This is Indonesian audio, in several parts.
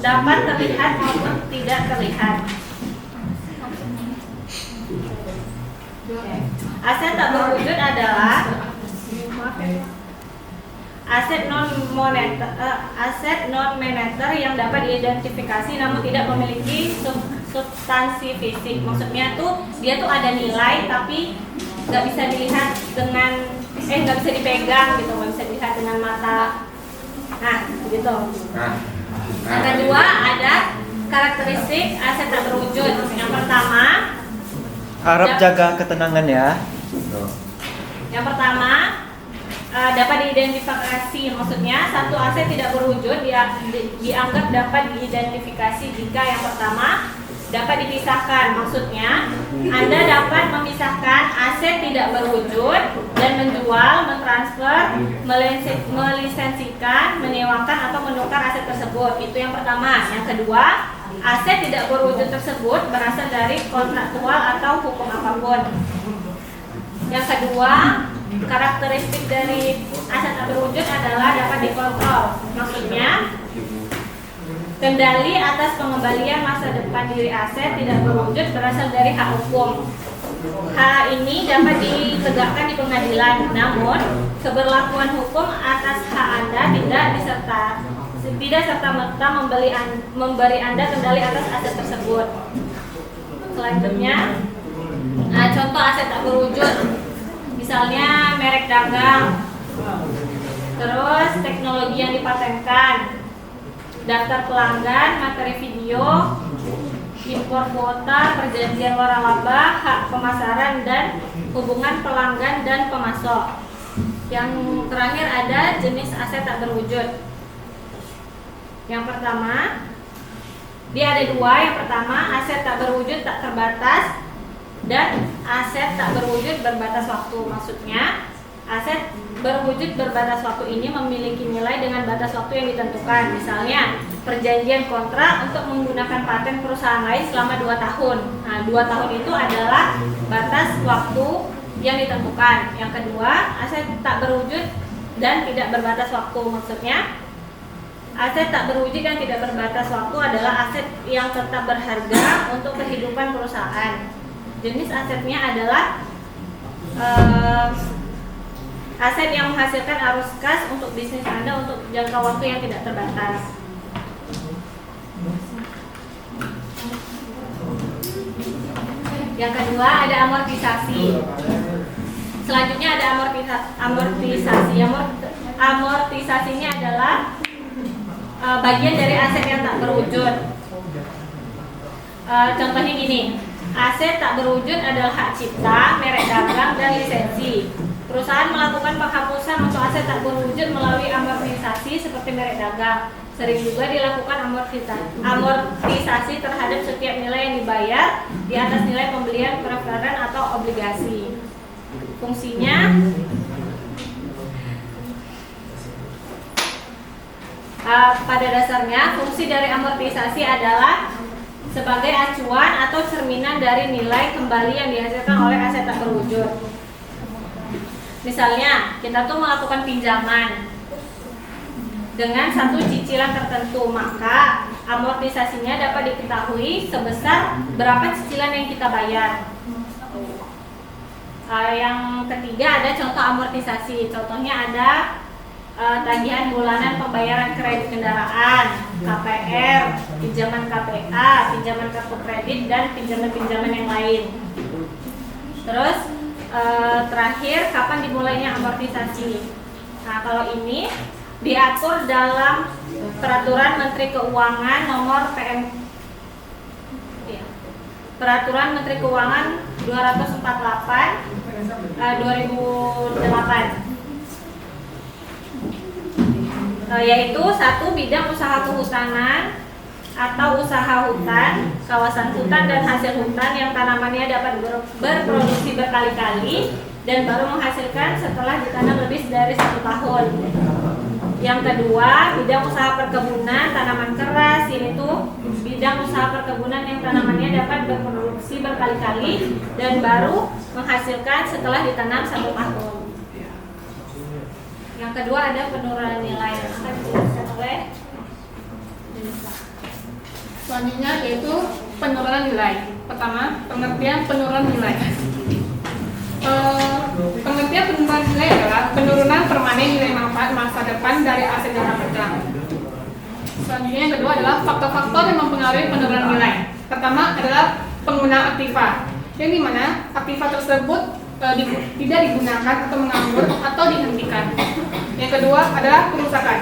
dapat terlihat maupun tidak terlihat. Aset tak berwujud adalah aset non moneter yang dapat diidentifikasi namun tidak memiliki substansi fisik. Maksudnya tuh dia tuh ada nilai tapi nggak bisa dilihat dengan nggak bisa dipegang gitu, nggak bisa dilihat dengan mata. Nah, begitu. Yang kedua ada karakteristik aset tak berwujud. Yang pertama, harap jaga ketenangan ya. Yang pertama dapat diidentifikasi, maksudnya satu aset tidak berwujud dianggap dapat diidentifikasi jika yang pertama dapat dipisahkan. Maksudnya Anda dapat memisahkan aset tidak berwujud dan menjual, mentransfer, melisensikan, menyewakan atau menukar aset tersebut. Itu yang pertama. Yang kedua, aset tidak berwujud tersebut berasal dari kontraktual atau hukum apapun. Yang kedua, karakteristik dari aset tak berwujud adalah dapat dikontrol. Maksudnya kendali atas pengembalian masa depan diri aset tidak berwujud berasal dari hak hukum. Hak ini dapat ditegakkan di pengadilan, namun keberlakuan hukum atas hak Anda tidak serta-merta memberi Anda kendali atas aset tersebut. Selanjutnya, contoh aset tak berwujud, misalnya merek dagang, terus teknologi yang dipatenkan, daftar pelanggan, materi video, impor kuota, perjanjian waralaba, hak pemasaran, dan hubungan pelanggan dan pemasok. Yang terakhir ada jenis aset tak berwujud. Yang pertama, dia ada dua. Yang pertama, aset tak berwujud tak terbatas dan aset tak berwujud berbatas waktu. Maksudnya aset berwujud berbatas waktu ini memiliki nilai dengan batas waktu yang ditentukan. Misalnya perjanjian kontrak untuk menggunakan paten perusahaan lain selama 2 tahun. Nah, 2 tahun itu adalah batas waktu yang ditentukan. Yang kedua, aset tak berwujud dan tidak berbatas waktu. Maksudnya aset tak berwujud dan tidak berbatas waktu adalah aset yang tetap berharga untuk kehidupan perusahaan. Jenis asetnya adalah aset yang menghasilkan arus kas untuk bisnis Anda untuk jangka waktu yang tidak terbatas. Yang kedua ada amortisasi. Selanjutnya ada amortisasi. Amortisasinya adalah bagian dari aset yang tak berwujud. Contohnya gini, aset tak berwujud adalah hak cipta, merek dagang, dan lisensi. Perusahaan melakukan penghapusan untuk aset tak berwujud melalui amortisasi seperti merek dagang. Sering juga dilakukan amortisasi terhadap setiap nilai yang dibayar di atas nilai pembelian preferen atau obligasi. Fungsinya pada dasarnya fungsi dari amortisasi adalah sebagai acuan atau cerminan dari nilai kembali yang dihasilkan oleh aset tak berwujud. Misalnya kita tuh melakukan pinjaman dengan satu cicilan tertentu, maka amortisasinya dapat diketahui sebesar berapa cicilan yang kita bayar. Yang ketiga ada contoh amortisasi. Contohnya ada tagihan bulanan pembayaran kredit kendaraan, KPR, pinjaman KPA, pinjaman kartu kredit, dan pinjaman-pinjaman yang lain. Terus terakhir, kapan dimulainya amortisasi? Nah, kalau ini diatur dalam Peraturan Menteri Keuangan nomor Peraturan Menteri Keuangan 248 2008. Yaitu satu, bidang usaha kehutanan atau usaha hutan, kawasan hutan dan hasil hutan yang tanamannya dapat berproduksi berkali-kali dan baru menghasilkan setelah ditanam lebih dari 1 tahun. Yang kedua, bidang usaha perkebunan, tanaman keras, ini tuh bidang usaha perkebunan yang tanamannya dapat berproduksi berkali-kali dan baru menghasilkan setelah ditanam 1 tahun. Yang kedua ada penurunan nilai akan dijelaskan oleh Selanjutnya yaitu penurunan nilai. Pertama, pengertian penurunan nilai. Pengertian penurunan nilai adalah penurunan permanen nilai manfaat masa depan dari aset jangka panjang. Selanjutnya yang kedua adalah faktor-faktor yang mempengaruhi penurunan nilai. Pertama adalah penggunaan aktiva, yang dimana aktiva tersebut tidak digunakan atau menganggur atau dihentikan. Yang kedua adalah kerusakan.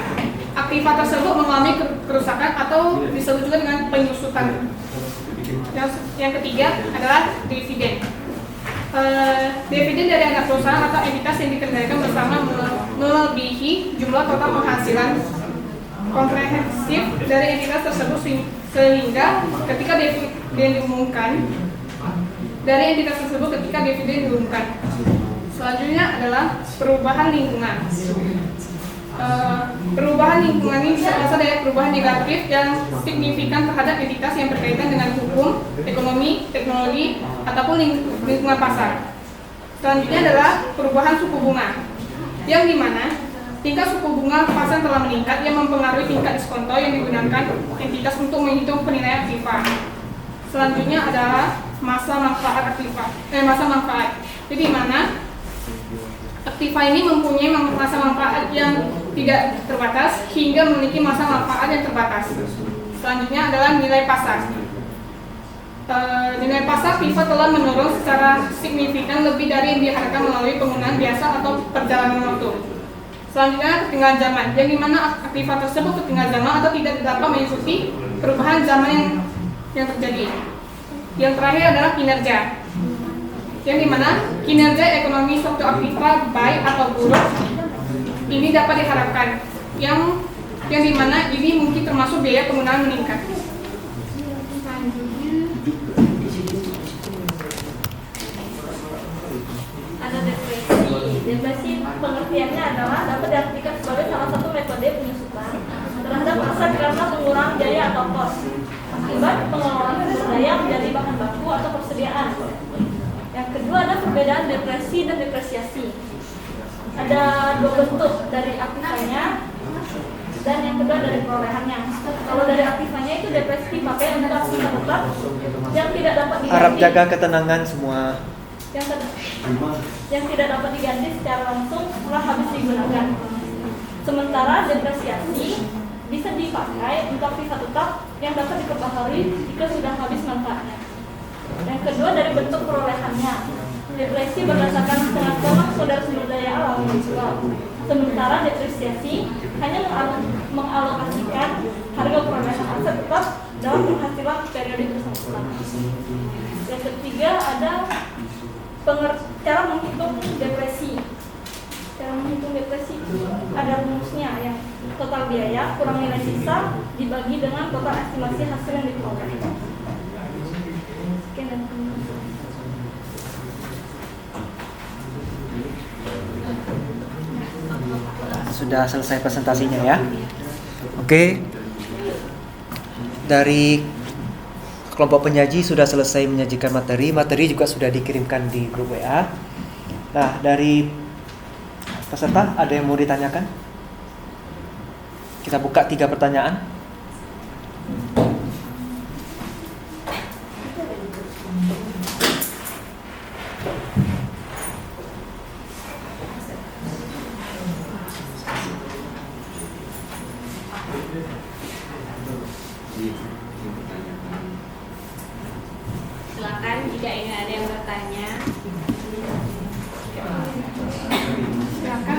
Aktiva tersebut mengalami kerusakan atau disebut juga dengan penyusutan. Yang ketiga adalah dividen. Dividen dari anak perusahaan atau entitas yang dikendalikan bersama melebihi jumlah total penghasilan komprehensif dari entitas tersebut sehingga ketika dividen diumumkan Selanjutnya adalah perubahan lingkungan. Perubahan lingkungan ini bisa berasal dari perubahan negatif yang signifikan terhadap entitas yang berkaitan dengan hukum, ekonomi, teknologi, ataupun lingkungan pasar. Selanjutnya adalah perubahan suku bunga, yang dimana tingkat suku bunga pasar telah meningkat yang mempengaruhi tingkat diskonto yang digunakan entitas untuk menghitung penilaian aktiva. Selanjutnya adalah masa manfaat aktiva. Masa manfaat. Jadi mana aktiva ini mempunyai masa manfaat yang tidak terbatas hingga memiliki masa manfaat yang terbatas. Selanjutnya adalah nilai pasar. Nilai pasar aktiva telah menurun secara signifikan lebih dari yang diharapkan melalui penggunaan biasa atau perjalanan waktu. Selanjutnya ketinggalan zaman, yang dimana aktiva tersebut ketinggalan zaman atau tidak dapat mengikuti perubahan zaman yang terjadi. Yang terakhir adalah kinerja, yang dimana kinerja ekonomi suatu aktiva baik atau buruk ini dapat diharapkan, yang dimana ini mungkin termasuk biaya penggunaan meningkat. Ada depresi pengertiannya adalah dapat diartikan sebagai salah satu metode penyusutan terhadap aset karena pengurangan biaya atau kos akibat pengelolaan sumber daya menjadi bahan baku atau persediaan. Yang kedua ada perbedaan depresi dan depresiasi. Ada dua bentuk dari aktivanya dan yang kedua dari perolehannya. Kalau dari aktivanya itu depresi dipakai untuk aktiva tetap yang tidak dapat diganti. Harap jaga ketenangan semua. Yang tidak dapat diganti secara langsung setelah habis digunakan. Sementara depresiasi bisa dipakai untuk aktiva tetap yang dapat diperbaharui jika sudah habis manfaatnya. Yang kedua dari bentuk perolehannya. Depresi berdasarkan pengaturan sumber daya alam. Sementara depresiasi hanya mengalokasikan harga perolehan aset tetap dalam penghasilan periode bersangkutan. Yang ketiga ada cara menghitung depresi. Cara menghitung depresi ada rumusnya, yang total biaya kurang nilai sisa dibagi dengan total estimasi hasil yang diperoleh. Sekian dan Sudah selesai presentasinya ya. Oke. Dari kelompok penyaji sudah selesai menyajikan materi. Materi juga sudah dikirimkan di grup WA. Nah, dari peserta ada yang mau ditanyakan? Kita buka 3 pertanyaan. silakan jika ingin ada yang bertanya. Silakan.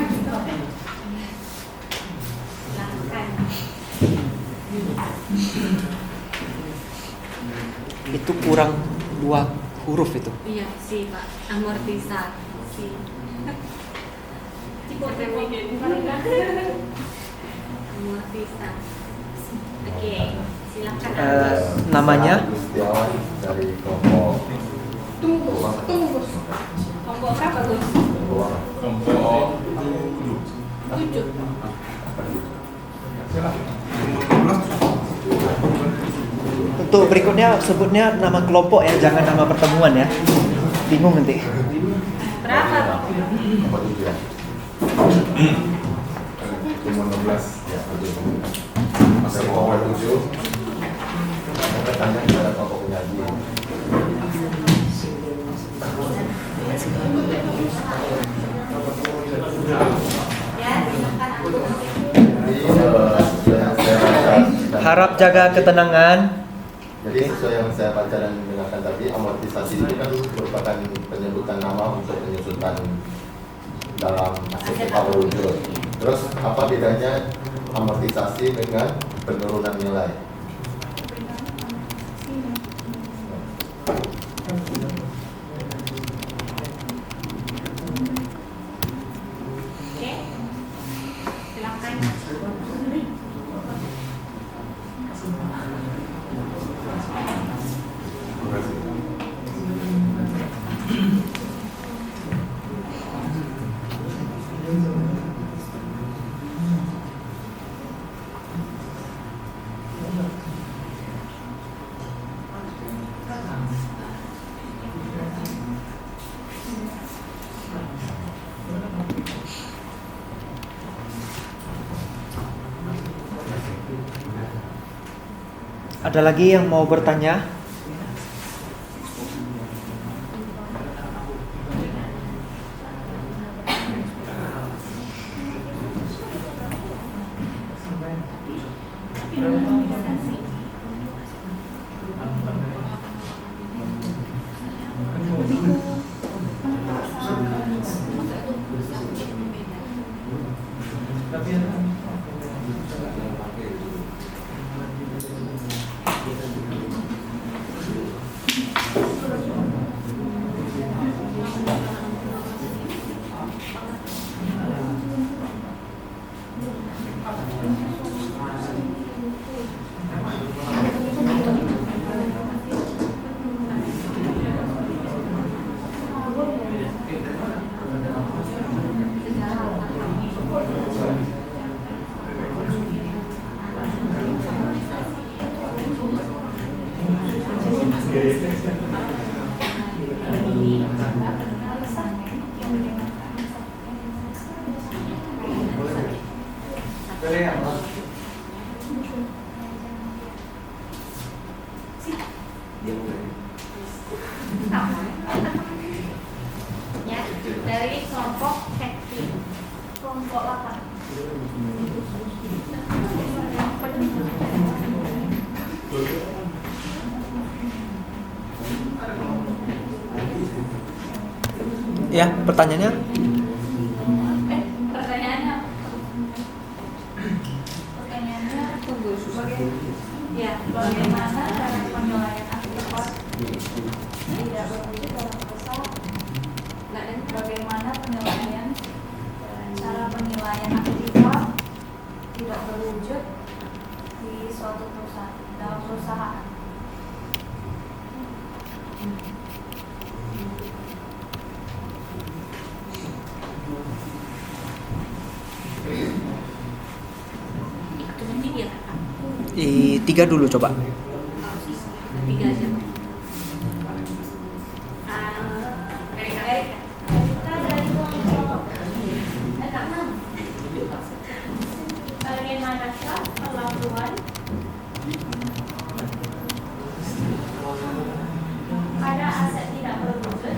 Itu kurang 2 huruf itu. Iya sih Pak, amortisasi. Amortisasi. Oke, silakan. Namanya? Dari kelompok Tunggu. Kelompok berapa, Gus? kelompok 7. Untuk berikutnya sebutnya nama kelompok ya, jangan nama pertemuan ya. Bingung nanti. Berapa? kelompok 7 ya. Nomor 16 ya, masih kelompok 7. Saya bertanya kepada kelompok penyaji. Ya, silakan aku. Jadi saya baca. Harap jaga ketenangan. Jadi sesuai yang saya baca dan dengarkan tadi, amortisasi itu kan merupakan penyebutan nama untuk penyusutan dalam aset tak berwujud. Terus apa bedanya amortisasi dengan penurunan nilai? Oke, silakan. Terima kasih. Ada lagi yang mau bertanya? Ya, dari kelompok teknik, kelompok 8. Ya, pertanyaannya? Pertanyaannya apa? Pertanyaannya ya, bagaimana cara penilaian aktivitas tidak berwujud dalam proses? Bagaimana penilaian cara penilaian aktivitas tidak berwujud di suatu perusahaan dalam perusahaan? Itu nanti dia Kak. Tiga dulu coba. Tiga aja. Erika. Kita dari kelompok 6. Bagaimanakah perlakuan pada aset tidak berwujud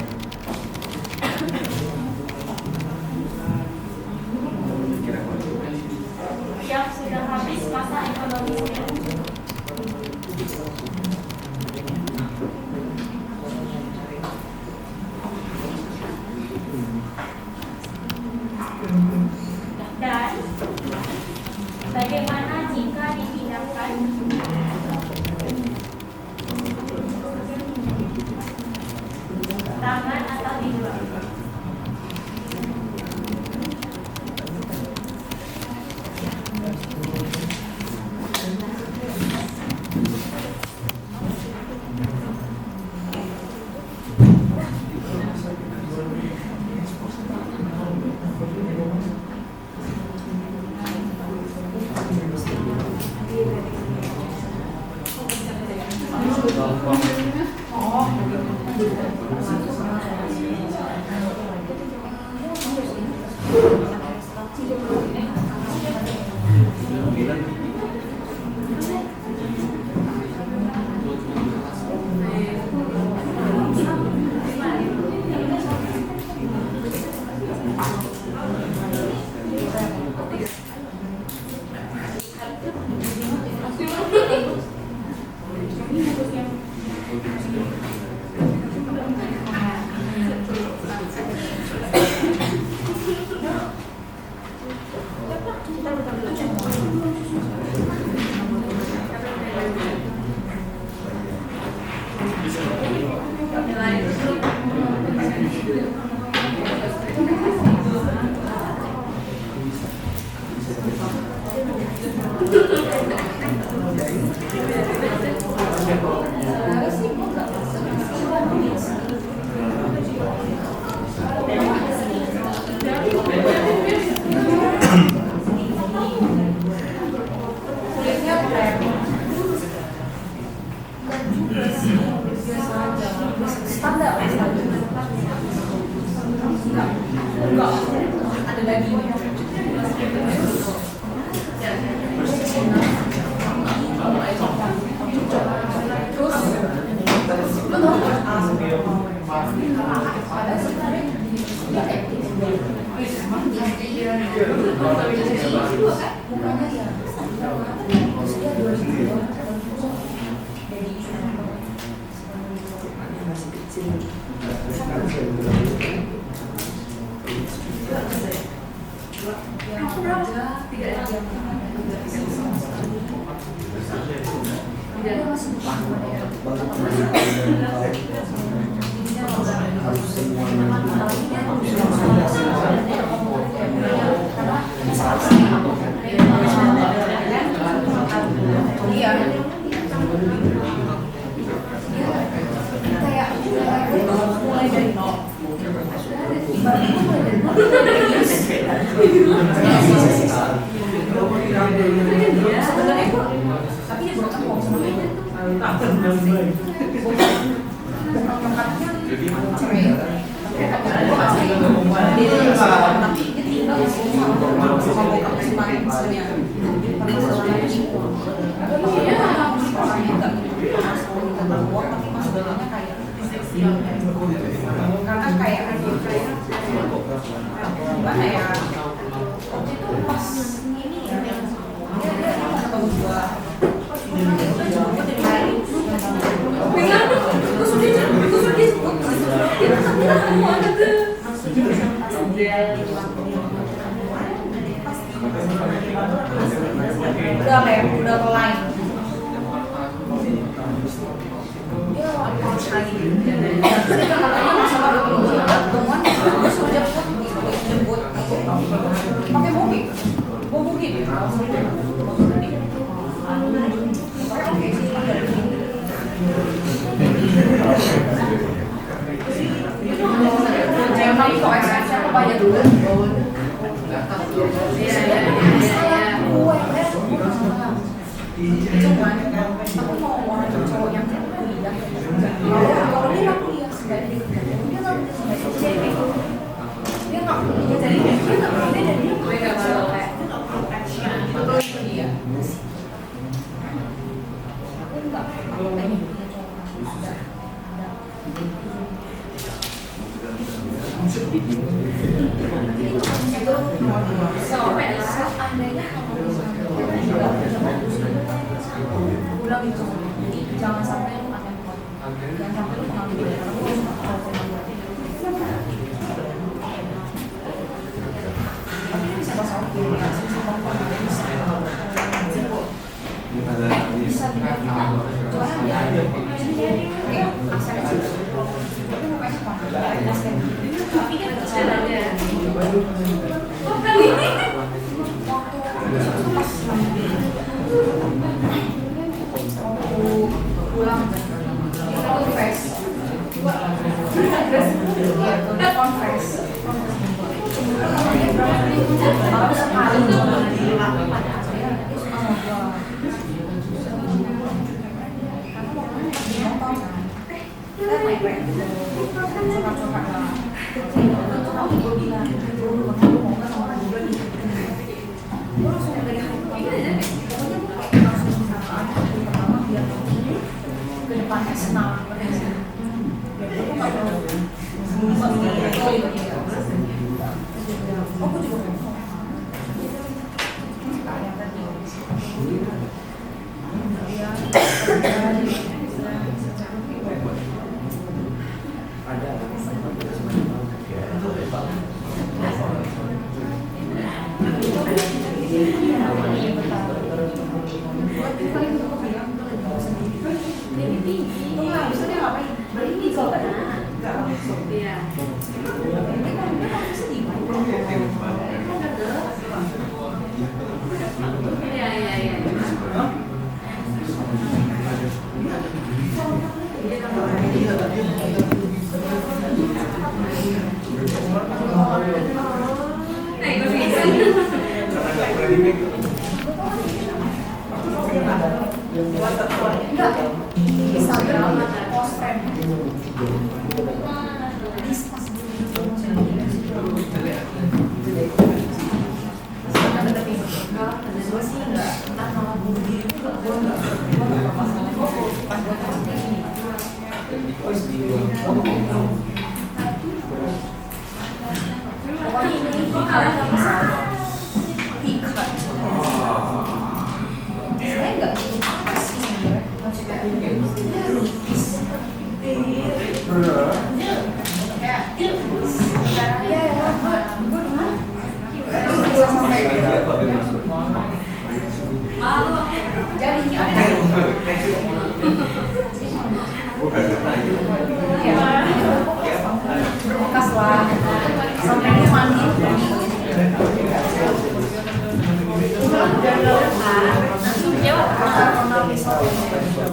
yang sudah habis masa ekonomisnya? Dan bagaimana jika dipindahkan tangan atau dijual? Karena kayak gimana ya, waktu itu pas ini ya, dia ketemu gua, gua jadi hari udah kayak udah line dia harus lagi katanya masalah pertemuan terus jemput pakai mobil yang kami kok siapa banyak dulu cuman aku mau orang cowok yang kuliah kalau dia nggak kuliah sebenarnya dia nggak kuliah jadi dia nggak kuliah dan dia nggak kayak betul itu dia aku nggak pengen punya cowok seandainya ulang itu, jadi jangan sampai lu makan pot, jangan sampai lu mengambil dari orang lain. Tapi ini bisa bahasa oke, bisa dibilang, cuma dia ya aksen aja, tapi bukan aksen, tapi kan caranya. Pulang itu face udah confess malah sekali dia suka ngobrol karena waktu itu nonton kan my friend suka lah itu kalau gue bilang gue mau kan orang juga nih gue langsung dari hati pokoknya gue langsung sama pertama biar ke depannya senang jadi aku nggak perlu aku juga ada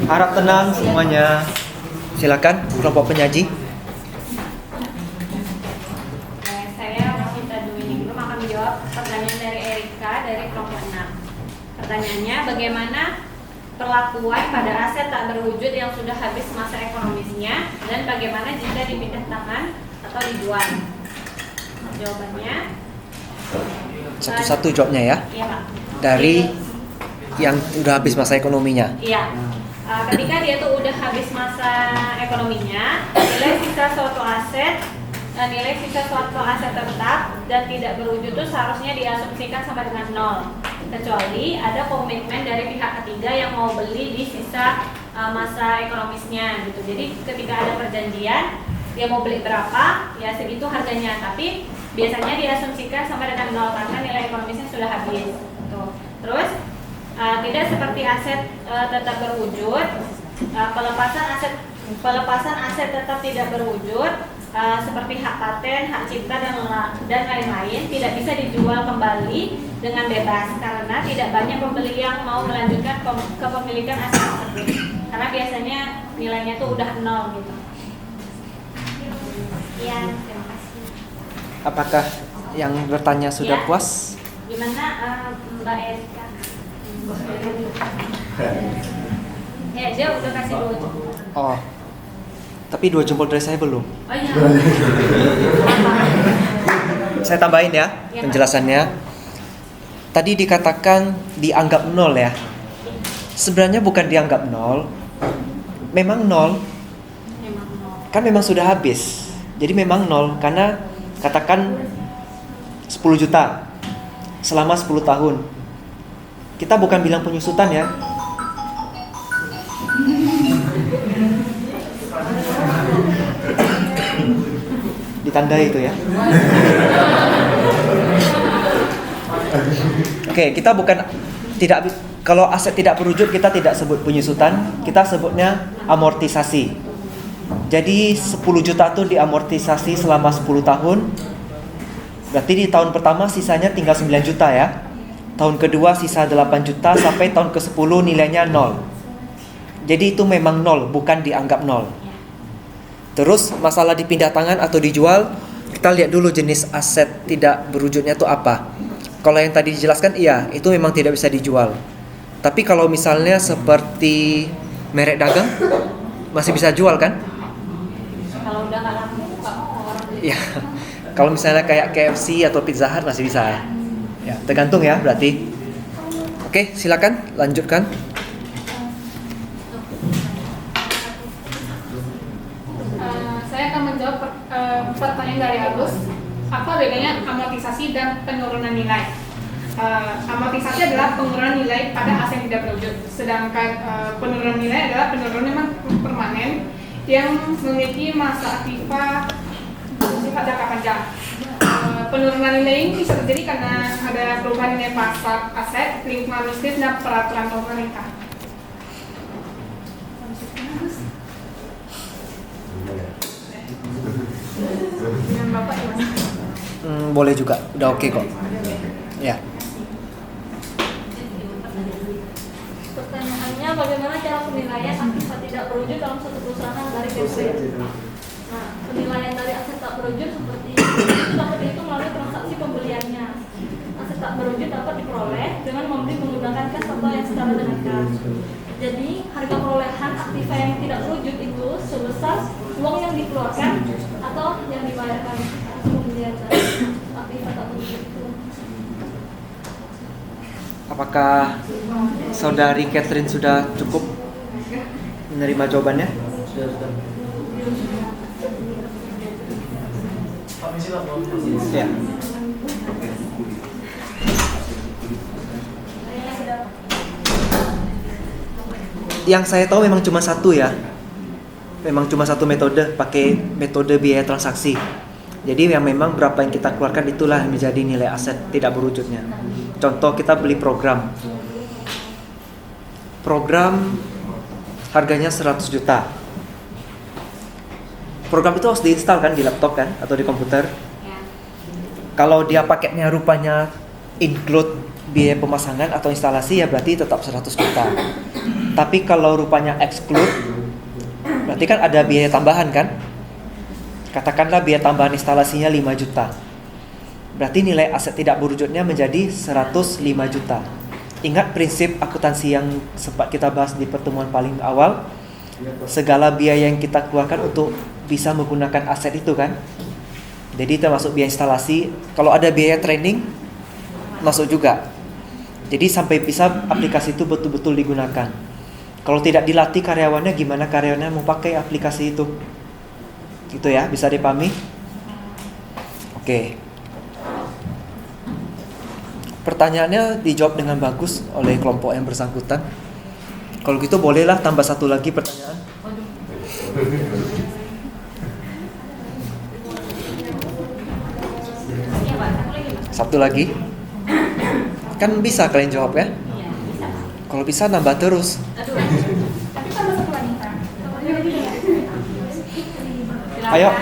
Harap tenang semuanya. Silakan kelompok penyaji. Saya Rosita Dwiningrum akan menjawab pertanyaan dari Erika dari kelompok 6. Pertanyaannya, bagaimana perlakuan pada aset tak berwujud yang sudah habis masa ekonomisnya dan bagaimana jika dipindah tangan atau dijual? Jawabannya Satu-satu jawabnya ya. iya Pak. Dari yang udah habis masa ekonominya. Iya. Ketika dia tuh udah habis masa ekonominya, nilai sisa suatu aset tetap dan tidak berwujud itu seharusnya diasumsikan sama dengan 0, kecuali ada komitmen dari pihak ketiga yang mau beli di sisa masa ekonomisnya gitu. Jadi ketika ada perjanjian dia mau beli berapa ya segitu harganya, tapi biasanya diasumsikan sama dengan 0 karena nilai ekonomisnya sudah habis gitu. Terus tidak seperti aset tetap berwujud, pelepasan aset tetap tidak berwujud seperti hak paten, hak cipta dan lain-lain tidak bisa dijual kembali dengan bebas karena tidak banyak pembeli yang mau melanjutkan kepemilikan aset tersebut karena biasanya nilainya tuh udah 0 gitu. Ya, terima kasih. Apakah yang bertanya sudah Ya. puas? Gimana Mbak Erika? Ya, dia udah kasih 2 jempol. Oh. Tapi 2 jempol dari saya belum. Oh iya. Saya tambahin ya Ya, Pak. penjelasannya. Tadi dikatakan dianggap 0 ya. Sebenarnya bukan dianggap 0. Memang 0. Memang 0. Kan memang sudah habis. Jadi memang 0 karena katakan 10 juta selama 10 tahun. Kita bukan bilang penyusutan ya. Ditandai itu ya. Oke, kita bukan tidak, kalau aset tidak berwujud kita tidak sebut penyusutan, kita sebutnya amortisasi. Jadi 10 juta itu diamortisasi selama 10 tahun. Berarti di tahun pertama sisanya tinggal 9 juta ya. Tahun kedua sisa 8 juta sampai tahun ke-10 nilainya 0. Jadi itu memang 0, bukan dianggap 0. Terus masalah dipindah tangan atau dijual, kita lihat dulu jenis aset tidak berwujudnya itu apa. Kalau yang tadi dijelaskan iya, itu memang tidak bisa dijual. Tapi kalau misalnya seperti merek dagang masih bisa jual kan? Kalau udah nggak laku, nggak mau orang beli. Ya. Kalau misalnya kayak KFC atau Pizza Hut masih bisa. Ya, tergantung ya berarti. Oke, silakan lanjutkan. Saya akan menjawab pertanyaan dari Agus. Apa bedanya amortisasi dan penurunan nilai? Amortisasi adalah penurunan nilai pada aset yang tidak berwujud, sedangkan penurunan nilai adalah penurunan memang permanen yang memiliki masa aktiva bersifat jangka panjang. Penurunan nilai ini bisa terjadi karena ada perubahan nilai pasar aset, lingkungan bisnis, dan peraturan pemerintah. Dengan Bapak ya, Mas? Boleh juga, udah oke kok. Ya. Pertanyaannya, bagaimana cara penilaian aktiva tidak berwujud dalam suatu perusahaan dari Kepri? Nah, penilaian dari aset tak berwujud seperti itu dapat dihitung melalui transaksi pembeliannya. Aset tak berwujud dapat diperoleh dengan membeli menggunakan cash atau yang secara demikian. Jadi harga perolehan aktiva yang tidak berwujud itu sebesar uang yang dikeluarkan atau yang dibayarkan kemudian aktiva tak berwujud itu. Apakah saudari Catherine sudah cukup menerima jawabannya? Ya. Yang saya tahu memang cuma satu ya. Memang cuma satu metode, pakai metode biaya transaksi. Jadi yang memang berapa yang kita keluarkan itulah yang menjadi nilai aset tidak berwujudnya. Contoh kita beli program. Program harganya 100 juta. Program itu harus diinstal kan di laptop kan atau di komputer. Kalau dia paketnya rupanya include biaya pemasangan atau instalasi ya berarti tetap 100 juta. Tapi kalau rupanya exclude berarti kan ada biaya tambahan kan? Katakanlah biaya tambahan instalasinya 5 juta. Berarti nilai aset tidak berwujudnya menjadi 105 juta. Ingat prinsip akuntansi yang sempat kita bahas di pertemuan paling awal. Segala biaya yang kita keluarkan untuk bisa menggunakan aset itu kan. Jadi termasuk biaya instalasi. Kalau ada biaya training masuk juga. Jadi sampai bisa aplikasi itu betul-betul digunakan. Kalau tidak dilatih karyawannya, gimana karyawannya mau pakai aplikasi itu? Gitu ya, bisa dipahami? Oke. Pertanyaannya dijawab dengan bagus oleh kelompok yang bersangkutan. Kalau gitu bolehlah tambah satu lagi pertanyaan. Satu lagi. Kan bisa kalian jawab ya? Kalau bisa nambah terus. Tapi tambah satu lagi Kak. Ayo,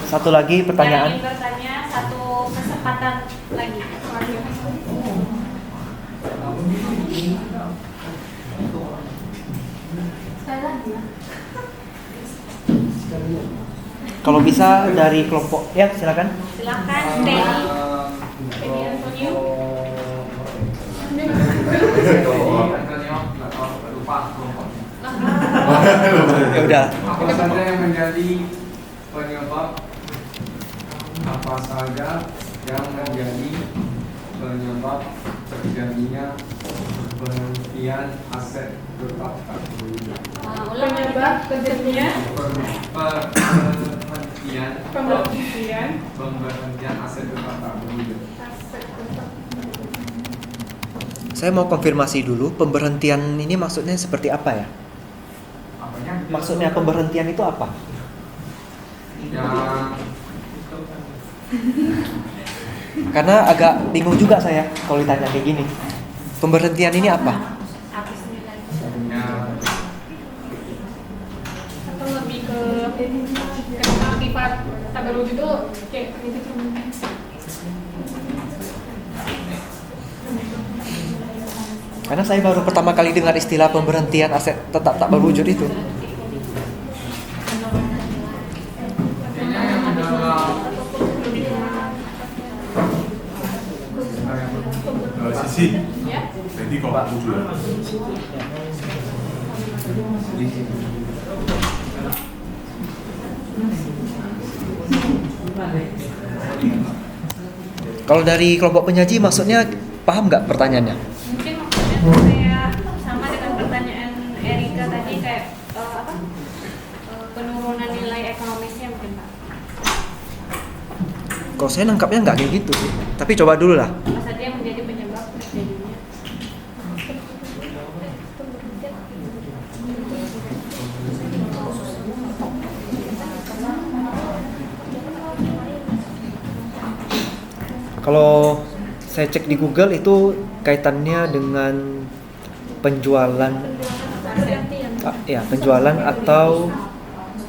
satu lagi pertanyaan. Yang ingin bertanya, satu kesempatan lagi. Kalau bisa dari kelompok, ya silakan. Silakan, Teddy Antonio. Ya udah. Apa saja yang menjadi penyebab? Apa saja yang menjadi penyebab terjadinya penghentian aset tetap tak berwujud? Penyebab terjadinya pemberhentian aset tetap tak berwujud. Saya mau konfirmasi dulu, pemberhentian ini maksudnya seperti apa ya? Apanya? Maksudnya pemberhentian itu apa? Ya, Karena agak bingung juga saya kalau ditanya kayak gini. Pemberhentian ini apa? ya atau lebih ke aktiva tak berwujud itu kayak itu. Karena saya baru pertama kali dengar istilah pemberhentian aset tetap tak berwujud itu. Sisi, jadi kok Pak Tujuh ya? Kalau dari kelompok penyaji maksudnya paham nggak pertanyaannya? Mungkin maksudnya saya sama dengan pertanyaan Erika tadi kayak penurunan nilai ekonomisnya mungkin Pak. Kalau saya nangkapnya nggak kayak gitu sih. Tapi coba dulu lah. Apa saja yang menjadi penyebab terjadinya? Kalau saya cek di Google itu kaitannya dengan penjualan, ya penjualan atau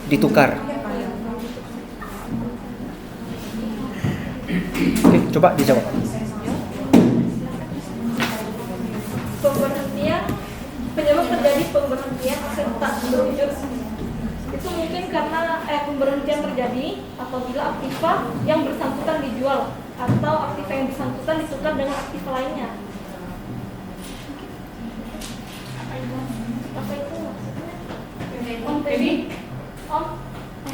ditukar. Oke, coba dijawab. Pemberhentian, penyebab terjadi pemberhentian aset tak berwujud itu mungkin karena pemberhentian terjadi apabila aktiva yang bersangkutan dijual atau aktiva yang bersangkutan ditukar dengan aktiva lainnya. Jadi,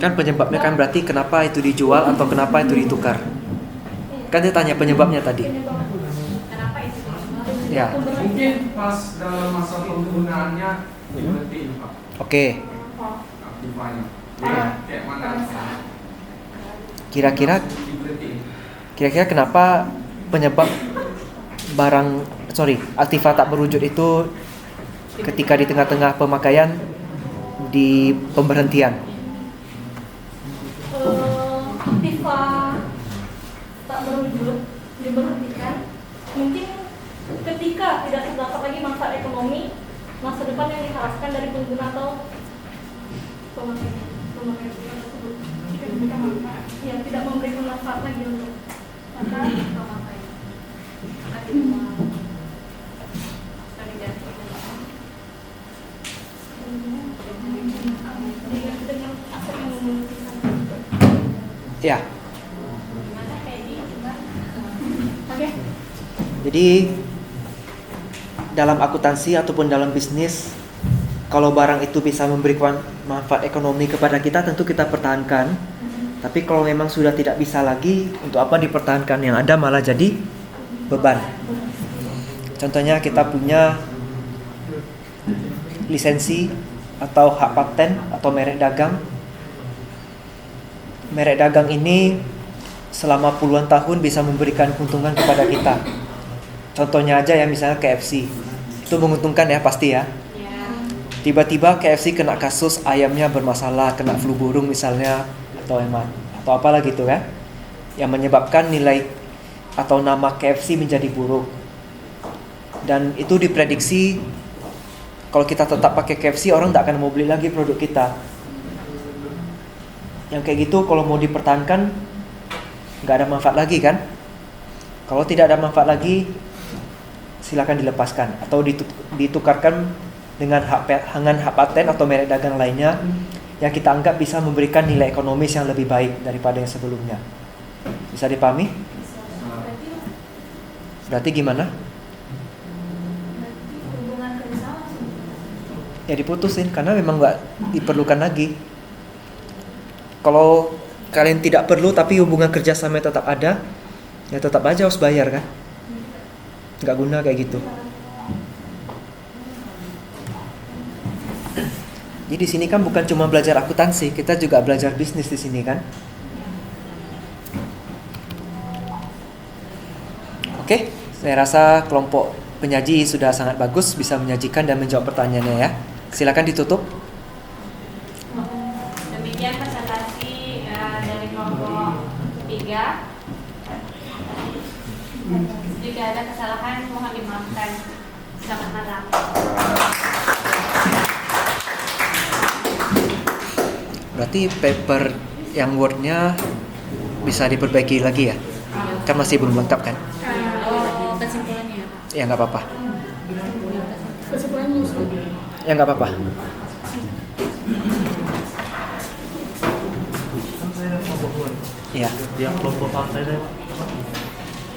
Kan penyebabnya kan berarti kenapa itu dijual atau kenapa itu ditukar. Kan dia tanya penyebabnya tadi. Kenapa itu? Ya. Mungkin pas dalam masa penggunaannya diberhentiin Pak Oke. aktifannya. Kayak mana? Kira-kira Diberhentiin. kenapa penyebab aktiva tak berwujud itu ketika di tengah-tengah pemakaian di pemberhentian? Aktiva tak berwujud diberhentikan mungkin ketika tidak terdapat lagi manfaat ekonomi masa depan yang diharapkan dari pengguna atau pemakai tersebut. Ya, tidak memberikan manfaat lagi untuk pemakai. Dengan aset yang memungkinkan. Ya. Oke. Jadi dalam akuntansi ataupun dalam bisnis, kalau barang itu bisa memberikan manfaat ekonomi kepada kita, tentu kita pertahankan. Tapi kalau memang sudah tidak bisa lagi, untuk apa dipertahankan? Yang ada malah jadi beban. Contohnya kita punya lisensi atau hak paten atau merek dagang. Merek dagang ini selama puluhan tahun bisa memberikan keuntungan kepada kita. Contohnya aja ya, misalnya KFC. Itu menguntungkan ya, pasti ya. Tiba-tiba KFC kena kasus ayamnya bermasalah, kena flu burung misalnya, atau apalah gitu kan, yang menyebabkan nilai atau nama KFC menjadi buruk. Dan itu diprediksi kalau kita tetap pakai KFC, orang tak akan mau beli lagi produk kita. Yang kayak gitu kalau mau dipertahankan nggak ada manfaat lagi kan? Kalau tidak ada manfaat lagi, silakan dilepaskan atau ditukarkan dengan hak paten atau merek dagang lainnya yang kita anggap bisa memberikan nilai ekonomis yang lebih baik daripada yang sebelumnya. Bisa dipahami? Berarti gimana? Hubungan kerja Ya diputusin karena memang nggak diperlukan lagi. Kalau kalian tidak perlu tapi hubungan kerjasama tetap ada, ya tetap aja harus bayar kan? Nggak guna kayak gitu. Jadi di sini kan bukan cuma belajar akuntansi, kita juga belajar bisnis di sini kan. Oke, saya rasa kelompok penyaji sudah sangat bagus, bisa menyajikan dan menjawab pertanyaannya ya. Silakan ditutup. Demikian presentasi dari kelompok 3. Jika ada kesalahan mohon dimaafkan. Selamat malam. Berarti paper yang Word-nya bisa diperbaiki lagi ya? Kan masih belum lengkap kan? Oh, kesimpulannya. Ya nggak apa-apa. kesimpulannya Yusuf. Ya nggak apa-apa. Iya. Dia kelompok partai saya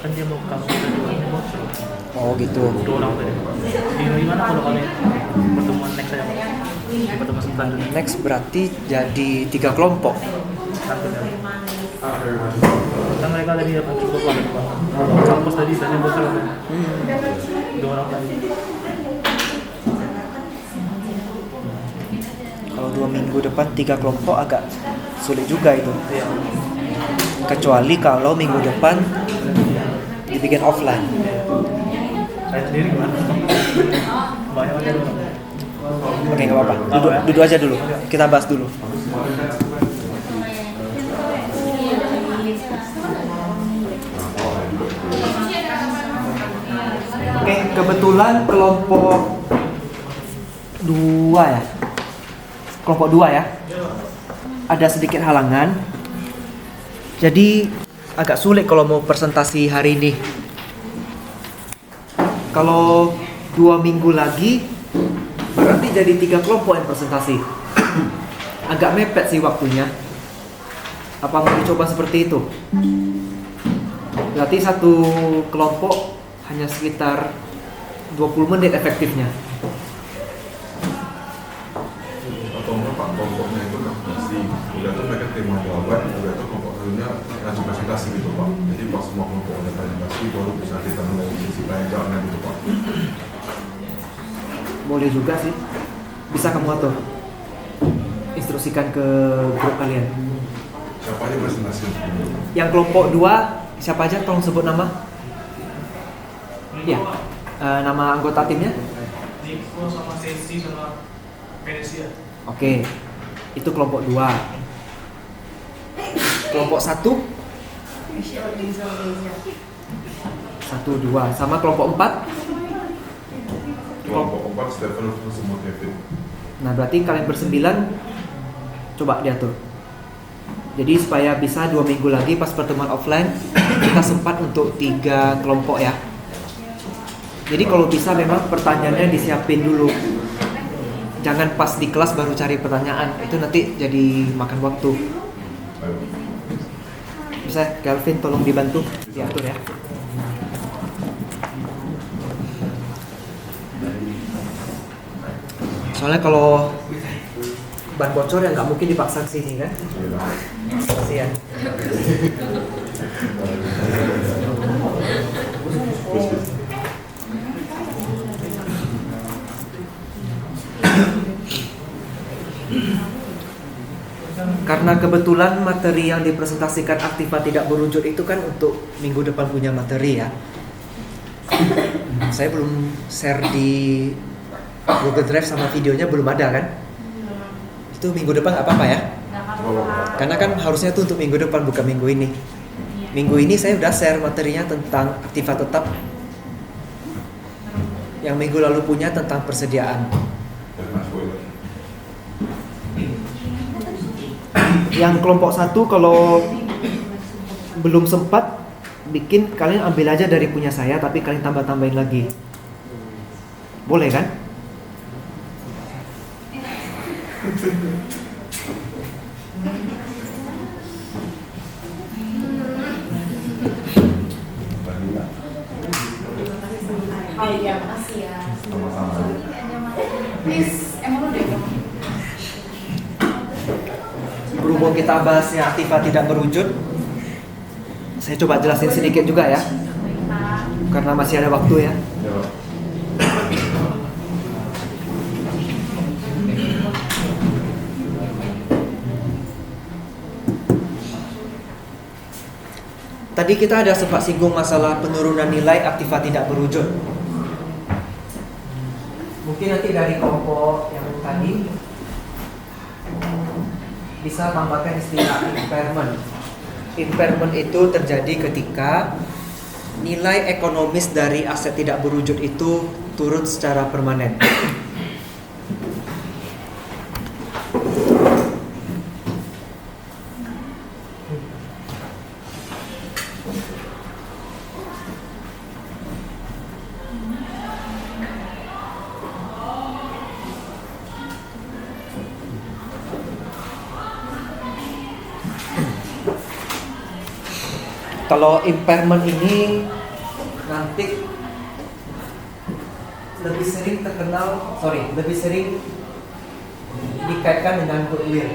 kan dia mau kamu tadi bocor Oh gitu. 2 orang tadi. Gimana kalau kalian pertemuan next saya di pertemuan selanjutnya Next berarti jadi 3 kelompok. nanti kan mereka tadi akan cukup lah kampus tadi tanya bocor kan 2 orang tadi. Kalau 2 minggu depan 3 kelompok agak sulit juga itu. Iya. Kecuali kalau minggu depan dibikin offline. Saya sendiri gimana? Banyak aja dulu. Oke nggak apa-apa. Duduk aja dulu. Kita bahas dulu. Oke, kebetulan kelompok 2 ya. Kelompok 2 ya. Ada sedikit halangan. Jadi agak sulit kalau mau presentasi hari ini. Kalau 2 minggu lagi berarti jadi 3 kelompok yang presentasi. Agak mepet sih waktunya. Apa mau dicoba seperti itu? Berarti satu kelompok hanya sekitar 20 menit efektifnya. Atau enggak Pak, kelompok udah tuh mereka terima jawaban, udah tuh kelompok satunya lanjut presentasi gitu Pak. Jadi pas semua kelompok udah presentasi baru bisa kita mulai sesi pelajarannya gitu Pak. Boleh juga sih. Bisa kamu atur. Instruksikan ke grup kalian. Siapa aja presentasi? Yang kelompok 2 siapa aja, tolong sebut nama. Ya, nama anggota timnya. Niko sama Sesi sama Venesia. Oke, itu kelompok 2. Kelompok 1 1, 2, sama kelompok 4. Kelompok 4 Stephen semua Kevin. Nah, berarti kalian bersembilan coba diatur. Jadi supaya bisa 2 minggu lagi pas pertemuan offline kita sempat untuk 3 kelompok ya. Jadi kalau bisa memang pertanyaannya disiapin dulu. Jangan pas di kelas baru cari pertanyaan, itu nanti jadi makan waktu. Bisa Kelvin tolong dibantu diatur ya. Soalnya kalau ban bocor ya nggak mungkin dipaksa ke sini kan? Kasihan. Karena kebetulan materi yang dipresentasikan Aktiva tidak berwujud itu kan untuk minggu depan punya materi ya. Saya belum share di Google Drive sama videonya belum ada kan? Itu minggu depan nggak apa-apa ya? Karena kan harusnya itu untuk minggu depan bukan minggu ini. Minggu ini saya udah share materinya tentang Aktiva tetap. Yang minggu lalu punya tentang persediaan. Yang kelompok 1 kalau belum sempat bikin, kalian ambil aja dari punya saya tapi kalian tambah-tambahin lagi. Boleh kan? Oh iya, makasih ya. Sama-sama. Please, emang udah dong. Berhubung kita bahasnya Aktiva tidak berwujud, saya coba jelasin sedikit juga ya, karena masih ada waktu ya. Tadi kita ada sempat singgung masalah penurunan nilai Aktiva tidak berwujud. Mungkin nanti dari kelompok yang tadi bisa tambahkan istilah impairment. Impairment itu terjadi ketika nilai ekonomis dari aset tidak berwujud itu turun secara permanen. Kalau impairment ini nanti lebih sering dikaitkan dengan goodwill.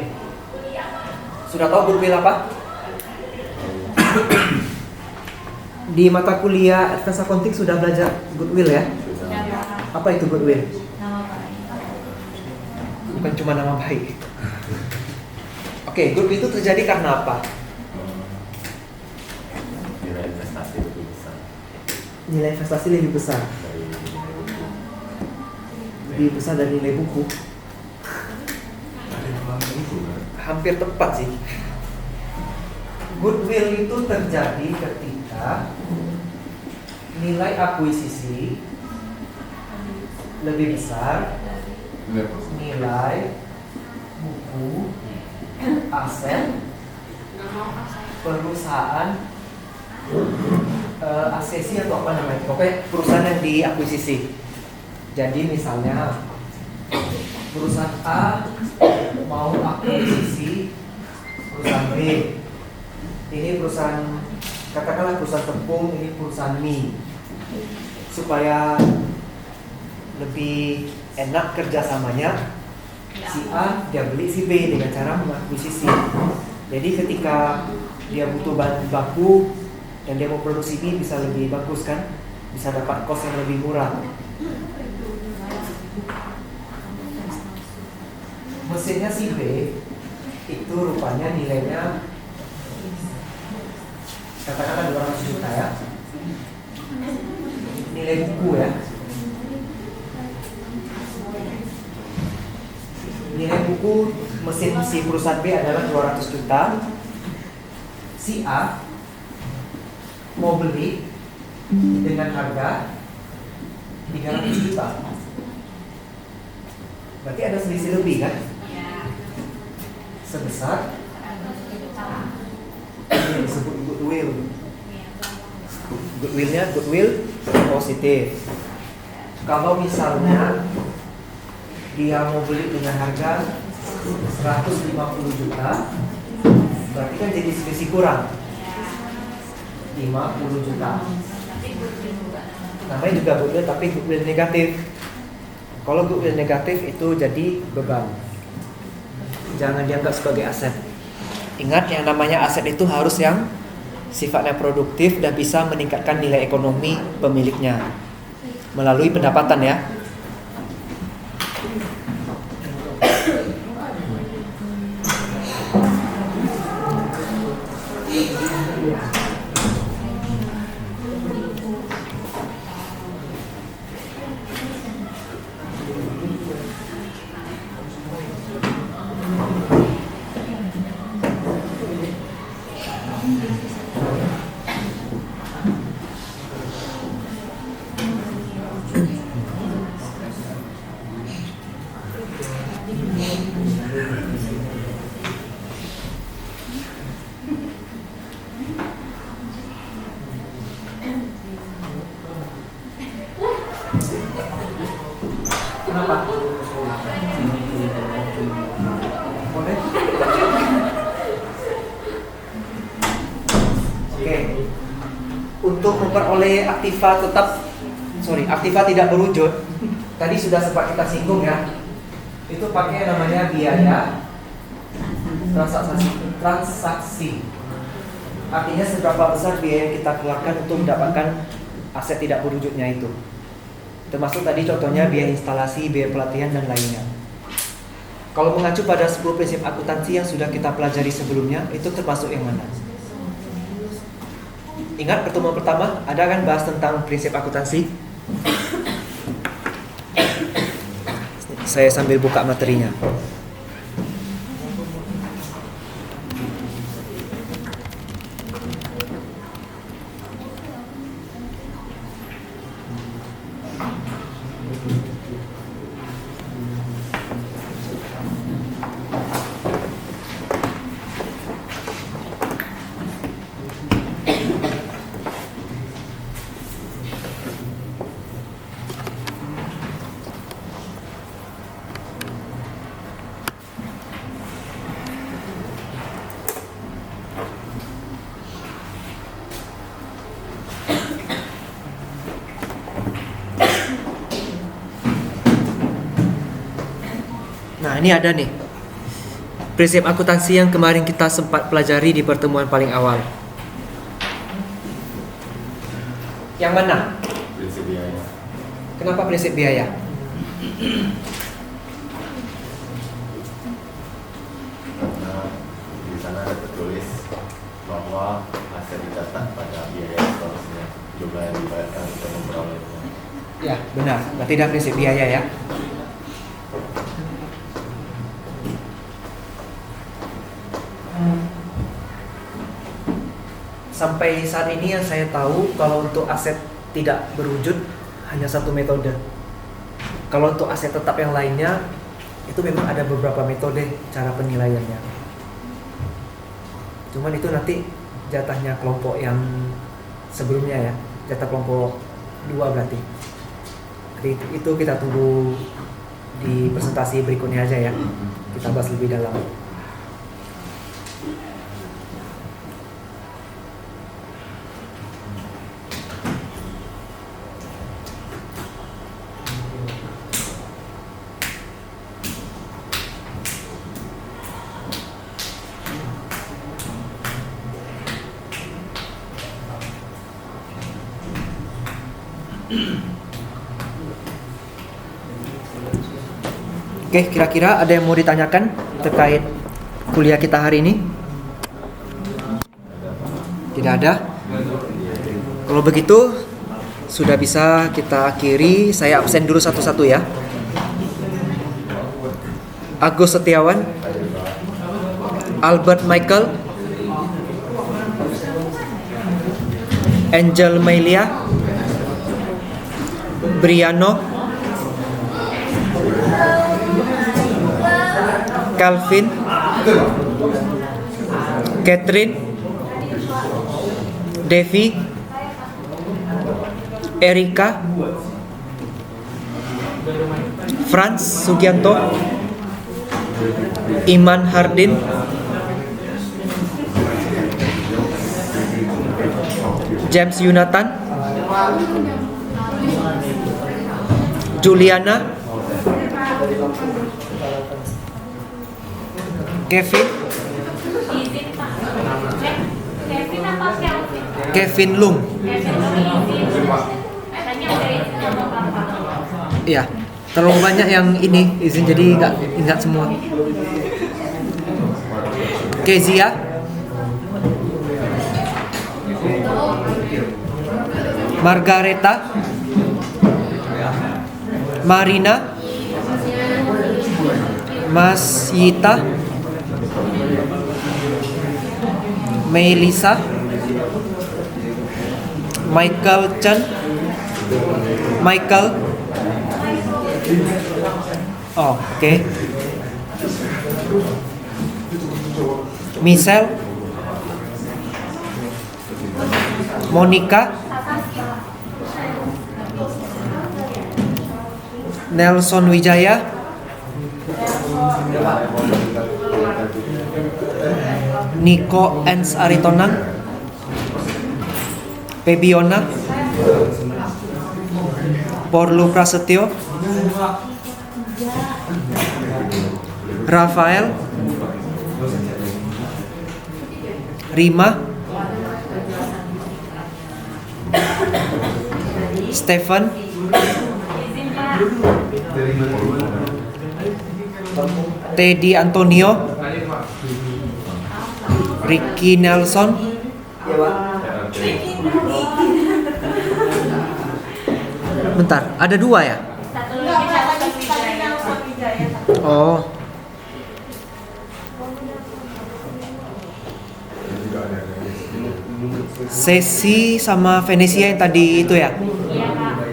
Sudah tahu goodwill apa? Di mata kuliah Advanced Accounting sudah belajar goodwill ya? Apa itu goodwill? Bukan cuma nama baik. Oke, goodwill itu terjadi karena apa? Nilai investasi lebih besar. Lebih besar dari nilai buku. Hampir tepat sih. Goodwill itu terjadi ketika nilai akuisisi lebih besar nilai buku, aset, perusahaan, asesi atau apa namanya, pokoknya perusahaan yang diakuisisi. Jadi misalnya perusahaan A mau akuisisi perusahaan B. Ini perusahaan, katakanlah perusahaan tepung, ini perusahaan mie. Supaya lebih enak kerjasamanya, Si A dia beli si B dengan cara mengakuisisi. Jadi ketika dia butuh bahan baku dan dia mau produksi ini bisa lebih bagus kan, bisa dapat kos yang lebih murah. Mesinnya si B itu rupanya nilainya katakanlah 200 juta ya, nilai buku ya. Nilai buku mesin si perusahaan B adalah 200 juta. Si A mau beli dengan harga 300 juta. Berarti ada selisih lebih kan? Sebesar ini disebut goodwill. Goodwillnya goodwill positif. Kalau misalnya dia mau beli dengan harga 150 juta, berarti kan jadi selisih kurang 50 juta. Namanya juga goodwill, tapi goodwill negatif. Kalau goodwill negatif itu jadi beban, jangan dianggap sebagai aset. Ingat, yang namanya aset itu harus yang sifatnya produktif dan bisa meningkatkan nilai ekonomi pemiliknya melalui pendapatan ya. Kenapa? Boleh? Oke. Untuk memperoleh aktiva tidak berwujud, tadi sudah sempat kita singgung ya. Itu pakai namanya biaya transaksi. Artinya seberapa besar biaya yang kita keluarkan untuk mendapatkan aset tidak berwujudnya itu. Termasuk tadi contohnya biaya instalasi, biaya pelatihan dan lainnya. Kalau mengacu pada 10 prinsip akuntansi yang sudah kita pelajari sebelumnya, itu termasuk yang mana? Ingat pertemuan pertama ada kan bahas tentang prinsip akuntansi? Saya sambil buka materinya. Nah, ini ada nih prinsip akuntansi yang kemarin kita sempat pelajari di pertemuan paling awal. Yang mana? Prinsip biaya. Kenapa prinsip biaya? Karena di sana ada tertulis bahwa aset dicatat pada biaya seterusnya jumlah yang dibayarkan untuk memperolehnya. Ya, benar. Berarti ada prinsip biaya ya. Sampai saat ini yang saya tahu, kalau untuk aset tidak berwujud hanya satu metode. Kalau untuk aset tetap yang lainnya, itu memang ada beberapa metode cara penilaiannya. Cuman itu nanti jatahnya kelompok yang sebelumnya ya, jatah kelompok 2 berarti. Jadi itu kita tunggu di presentasi berikutnya aja ya. Kita bahas lebih dalam. Oke, kira-kira ada yang mau ditanyakan terkait kuliah kita hari ini? Tidak ada? Kalau begitu, sudah bisa kita akhiri. Saya absen dulu satu-satu ya. Agus Setiawan, Albert Michael, Angel Melia, Briano, Calvin, Catherine, Devi, Erika, Franz Sugianto, Iman Hardin, James Yunatan, Juliana, Kevin, Izin Pak. Kevin apa Kelvin? Kevin Lung. Kevin izin. Katanya ada izin sama Bapak. Iya, terlalu banyak yang ini izin jadi nggak semua. Kezia, Margareta, Marina, Mas Yita, Melisa, Michael Chen, Michael. Oh, oke. Michelle, Monica, Nelson Wijaya, Niko Ens Aritonang, Pebiona, Porlu Prasetyo, Rafael, Rima, Stephen, Izin Pak. Teddy Antonio, Ricky Nelson, bentar, ada dua ya? Satu lagi Nelson Wijaya. Oh, Sesi sama Venesia yang tadi itu ya? Iya Pak.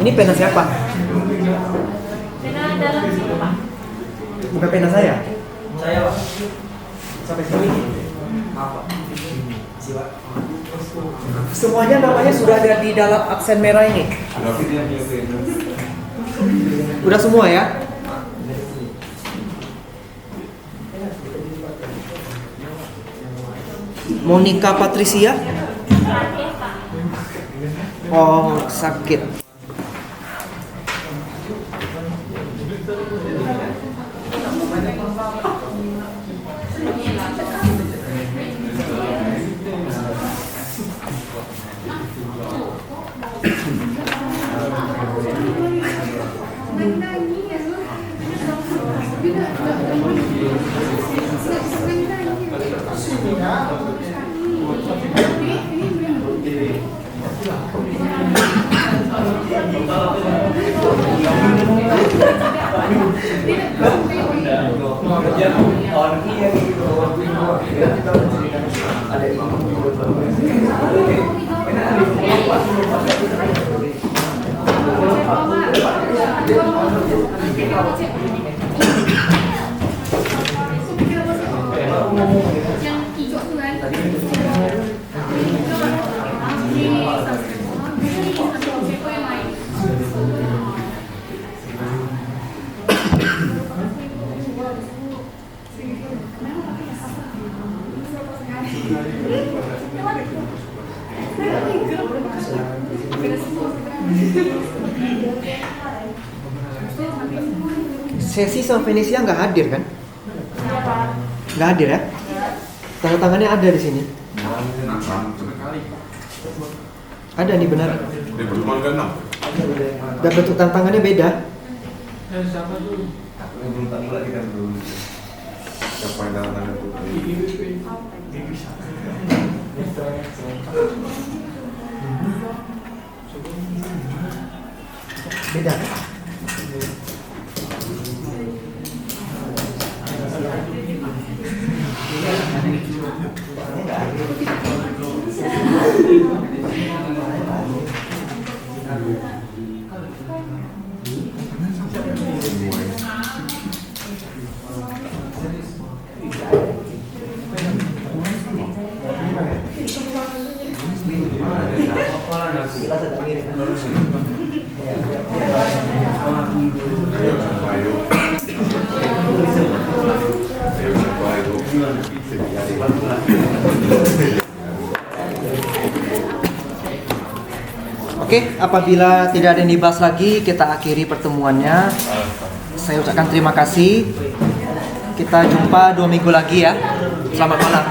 Ini pena siapa? Pena dalam situ Pak. Bukan pena saya. Saya, Pak. Sampai sini. Apa? Semuanya namanya sudah ada di dalam aksen merah ini. Udah semua ya? Monica Patricia? Sakit Pak. Oh, sakit. Sesi sama Venesia nggak hadir kan? Nggak hadir ya? Tanda tangannya ada di sini. Ada nih benar. Di pertemuan ke-6. Dan bentuk tanda tangannya beda. Siapa tuh? Siapa yang tanda tangan itu? Beda. Oke, apabila tidak ada yang dibahas lagi, kita akhiri pertemuannya. Saya ucapkan terima kasih. Kita jumpa 2 minggu lagi ya. Selamat malam.